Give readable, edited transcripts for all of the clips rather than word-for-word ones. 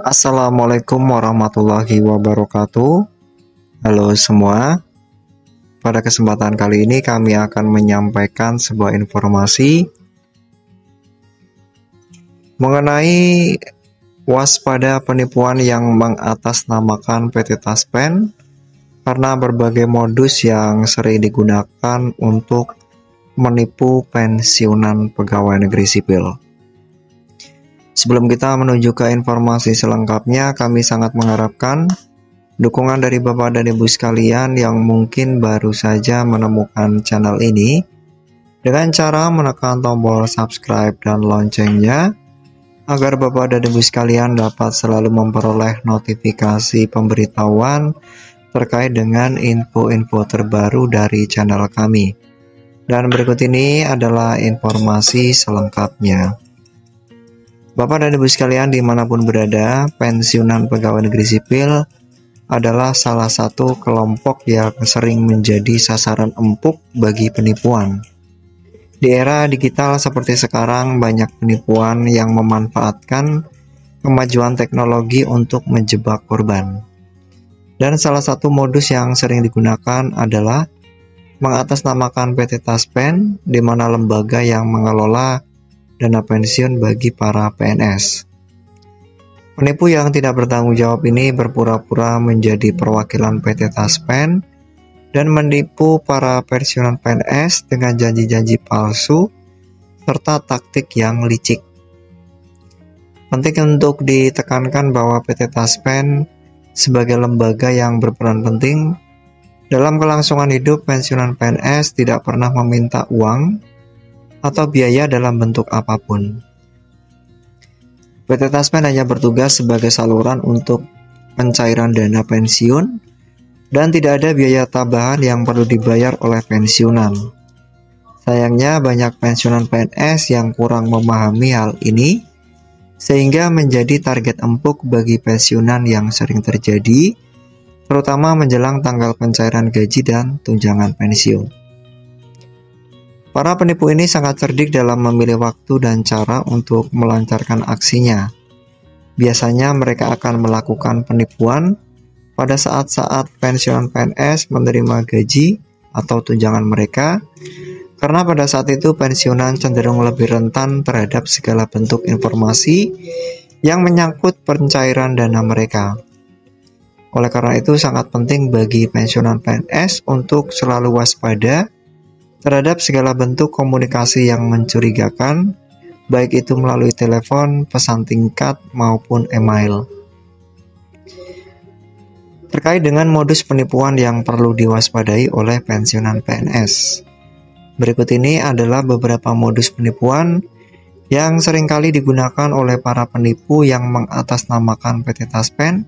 Assalamualaikum warahmatullahi wabarakatuh. Halo semua. Pada kesempatan kali ini kami akan menyampaikan sebuah informasi mengenai waspada penipuan yang mengatasnamakan PT Taspen karena berbagai modus yang sering digunakan untuk menipu pensiunan pegawai negeri sipil. Sebelum kita menuju ke informasi selengkapnya, kami sangat mengharapkan dukungan dari Bapak dan Ibu sekalian yang mungkin baru saja menemukan channel ini dengan cara menekan tombol subscribe dan loncengnya agar Bapak dan Ibu sekalian dapat selalu memperoleh notifikasi pemberitahuan terkait dengan info-info terbaru dari channel kami. Dan berikut ini adalah informasi selengkapnya. Bapak dan Ibu sekalian dimanapun berada, pensiunan pegawai negeri sipil adalah salah satu kelompok yang sering menjadi sasaran empuk bagi penipuan. Di era digital seperti sekarang, banyak penipuan yang memanfaatkan kemajuan teknologi untuk menjebak korban. Dan salah satu modus yang sering digunakan adalah mengatasnamakan PT Taspen, di mana lembaga yang mengelola dana pensiun bagi para PNS. Penipu yang tidak bertanggung jawab ini berpura-pura menjadi perwakilan PT Taspen dan menipu para pensiunan PNS dengan janji-janji palsu serta taktik yang licik. Penting untuk ditekankan bahwa PT Taspen sebagai lembaga yang berperan penting dalam kelangsungan hidup pensiunan PNS tidak pernah meminta uang atau biaya dalam bentuk apapun. PT Taspen hanya bertugas sebagai saluran untuk pencairan dana pensiun dan tidak ada biaya tambahan yang perlu dibayar oleh pensiunan. Sayangnya banyak pensiunan PNS yang kurang memahami hal ini sehingga menjadi target empuk bagi pensiunan yang sering terjadi, terutama menjelang tanggal pencairan gaji dan tunjangan pensiun. Para penipu ini sangat cerdik dalam memilih waktu dan cara untuk melancarkan aksinya. Biasanya mereka akan melakukan penipuan pada saat-saat pensiunan PNS menerima gaji atau tunjangan mereka, karena pada saat itu pensiunan cenderung lebih rentan terhadap segala bentuk informasi yang menyangkut pencairan dana mereka. Oleh karena itu sangat penting bagi pensiunan PNS untuk selalu waspada terhadap segala bentuk komunikasi yang mencurigakan, baik itu melalui telepon, pesan singkat, maupun email. Terkait dengan modus penipuan yang perlu diwaspadai oleh pensiunan PNS. Berikut ini adalah beberapa modus penipuan yang seringkali digunakan oleh para penipu yang mengatasnamakan PT Taspen.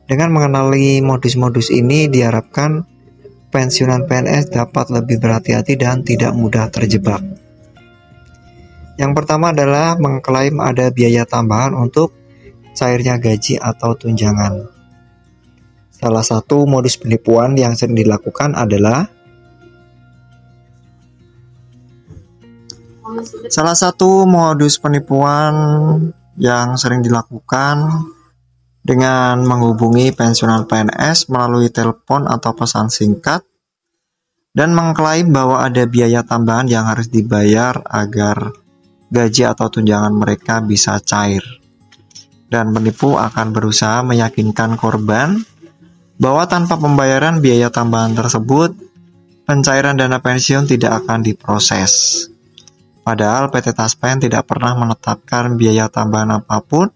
Dengan mengenali modus-modus ini diharapkan pensiunan PNS dapat lebih berhati-hati dan tidak mudah terjebak. Yang pertama adalah mengklaim ada biaya tambahan untuk cairnya gaji atau tunjangan. Salah satu modus penipuan yang sering dilakukan adalah dengan menghubungi pensiunan PNS melalui telepon atau pesan singkat dan mengklaim bahwa ada biaya tambahan yang harus dibayar agar gaji atau tunjangan mereka bisa cair. Dan penipu akan berusaha meyakinkan korban bahwa tanpa pembayaran biaya tambahan tersebut, pencairan dana pensiun tidak akan diproses. Padahal PT Taspen tidak pernah menetapkan biaya tambahan apapun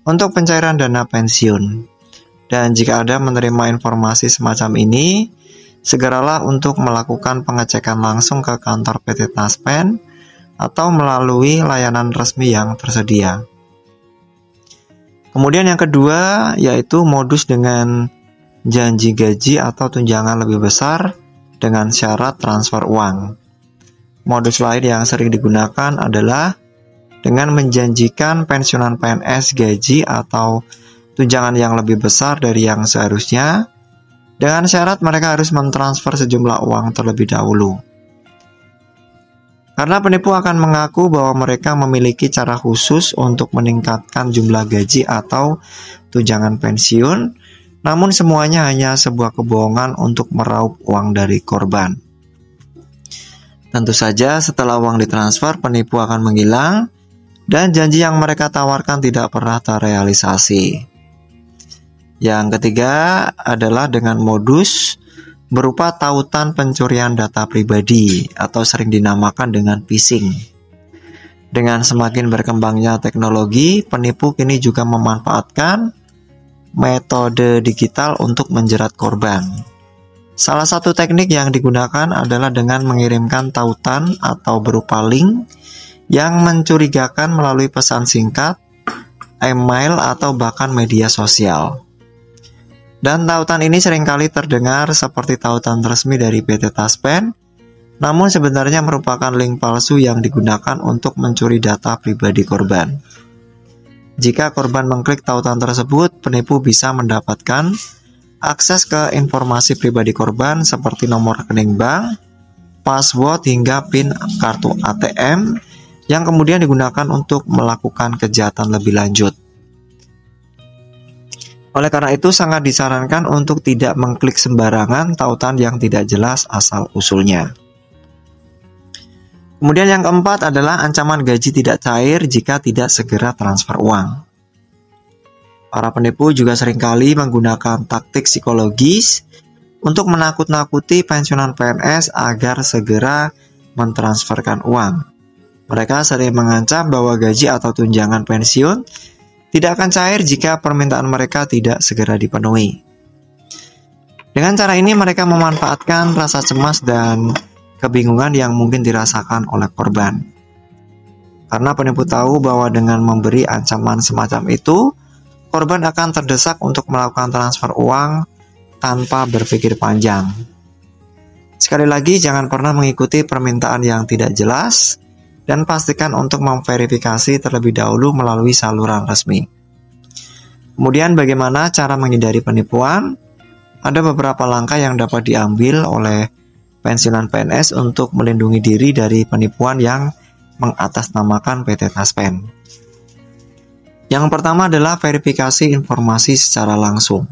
untuk pencairan dana pensiun. Dan jika Anda menerima informasi semacam ini, segeralah untuk melakukan pengecekan langsung ke kantor PT Taspen atau melalui layanan resmi yang tersedia. Kemudian yang kedua yaitu modus dengan janji gaji atau tunjangan lebih besar dengan syarat transfer uang. Modus lain yang sering digunakan adalah dengan menjanjikan pensiunan PNS gaji atau tunjangan yang lebih besar dari yang seharusnya, dengan syarat mereka harus mentransfer sejumlah uang terlebih dahulu. Karena penipu akan mengaku bahwa mereka memiliki cara khusus untuk meningkatkan jumlah gaji atau tunjangan pensiun, namun semuanya hanya sebuah kebohongan untuk meraup uang dari korban. Tentu saja setelah uang ditransfer, penipu akan menghilang dan janji yang mereka tawarkan tidak pernah terrealisasi. Yang ketiga adalah dengan modus berupa tautan pencurian data pribadi atau sering dinamakan dengan phishing. Dengan semakin berkembangnya teknologi, penipu kini juga memanfaatkan metode digital untuk menjerat korban. Salah satu teknik yang digunakan adalah dengan mengirimkan tautan atau berupa link yang mencurigakan melalui pesan singkat, email, atau bahkan media sosial. Dan tautan ini seringkali terdengar seperti tautan resmi dari PT Taspen, namun sebenarnya merupakan link palsu yang digunakan untuk mencuri data pribadi korban. Jika korban mengklik tautan tersebut, penipu bisa mendapatkan akses ke informasi pribadi korban seperti nomor rekening bank, password, hingga PIN kartu ATM yang kemudian digunakan untuk melakukan kejahatan lebih lanjut. Oleh karena itu, sangat disarankan untuk tidak mengklik sembarangan tautan yang tidak jelas asal-usulnya. Kemudian yang keempat adalah ancaman gaji tidak cair jika tidak segera transfer uang. Para penipu juga seringkali menggunakan taktik psikologis untuk menakut-nakuti pensiunan PNS agar segera mentransferkan uang. Mereka sering mengancam bahwa gaji atau tunjangan pensiun tidak akan cair jika permintaan mereka tidak segera dipenuhi. Dengan cara ini mereka memanfaatkan rasa cemas dan kebingungan yang mungkin dirasakan oleh korban. Karena penipu tahu bahwa dengan memberi ancaman semacam itu, korban akan terdesak untuk melakukan transfer uang tanpa berpikir panjang. Sekali lagi, jangan pernah mengikuti permintaan yang tidak jelas, dan pastikan untuk memverifikasi terlebih dahulu melalui saluran resmi. Kemudian bagaimana cara menghindari penipuan? Ada beberapa langkah yang dapat diambil oleh pensiunan PNS untuk melindungi diri dari penipuan yang mengatasnamakan PT Taspen. Yang pertama adalah verifikasi informasi secara langsung.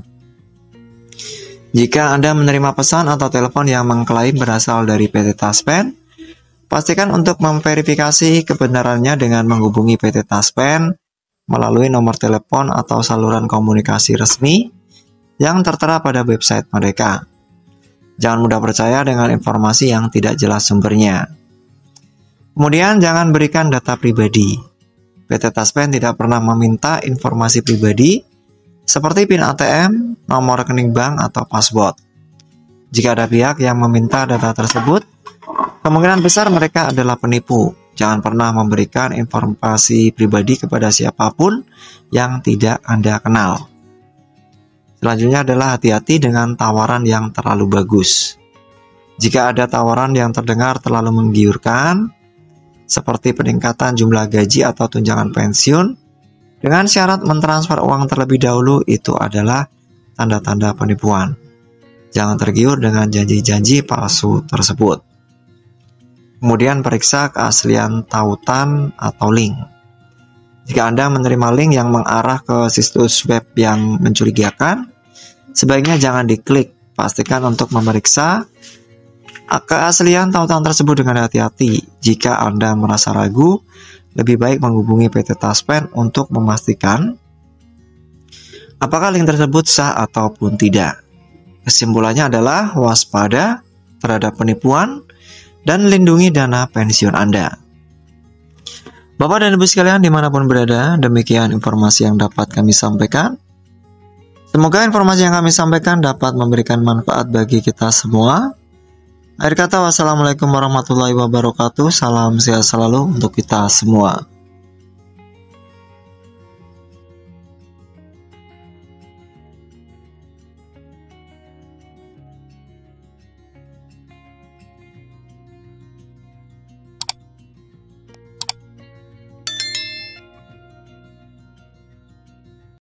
Jika Anda menerima pesan atau telepon yang mengklaim berasal dari PT Taspen, pastikan untuk memverifikasi kebenarannya dengan menghubungi PT Taspen melalui nomor telepon atau saluran komunikasi resmi yang tertera pada website mereka. Jangan mudah percaya dengan informasi yang tidak jelas sumbernya. Kemudian jangan berikan data pribadi. PT Taspen tidak pernah meminta informasi pribadi seperti PIN ATM, nomor rekening bank, atau password. Jika ada pihak yang meminta data tersebut, kemungkinan besar mereka adalah penipu. Jangan pernah memberikan informasi pribadi kepada siapapun yang tidak Anda kenal. Selanjutnya adalah hati-hati dengan tawaran yang terlalu bagus. Jika ada tawaran yang terdengar terlalu menggiurkan, seperti peningkatan jumlah gaji atau tunjangan pensiun, dengan syarat mentransfer uang terlebih dahulu, itu adalah tanda-tanda penipuan. Jangan tergiur dengan janji-janji palsu tersebut. Kemudian periksa keaslian tautan atau link. Jika Anda menerima link yang mengarah ke situs web yang mencurigakan, sebaiknya jangan diklik. Pastikan untuk memeriksa keaslian tautan tersebut dengan hati-hati. Jika Anda merasa ragu, lebih baik menghubungi PT Taspen untuk memastikan apakah link tersebut sah ataupun tidak. Kesimpulannya adalah waspada terhadap penipuan dan lindungi dana pensiun Anda. Bapak dan Ibu sekalian dimanapun berada, demikian informasi yang dapat kami sampaikan. Semoga informasi yang kami sampaikan dapat memberikan manfaat bagi kita semua. Akhir kata, wassalamualaikum warahmatullahi wabarakatuh. Salam sehat selalu untuk kita semua.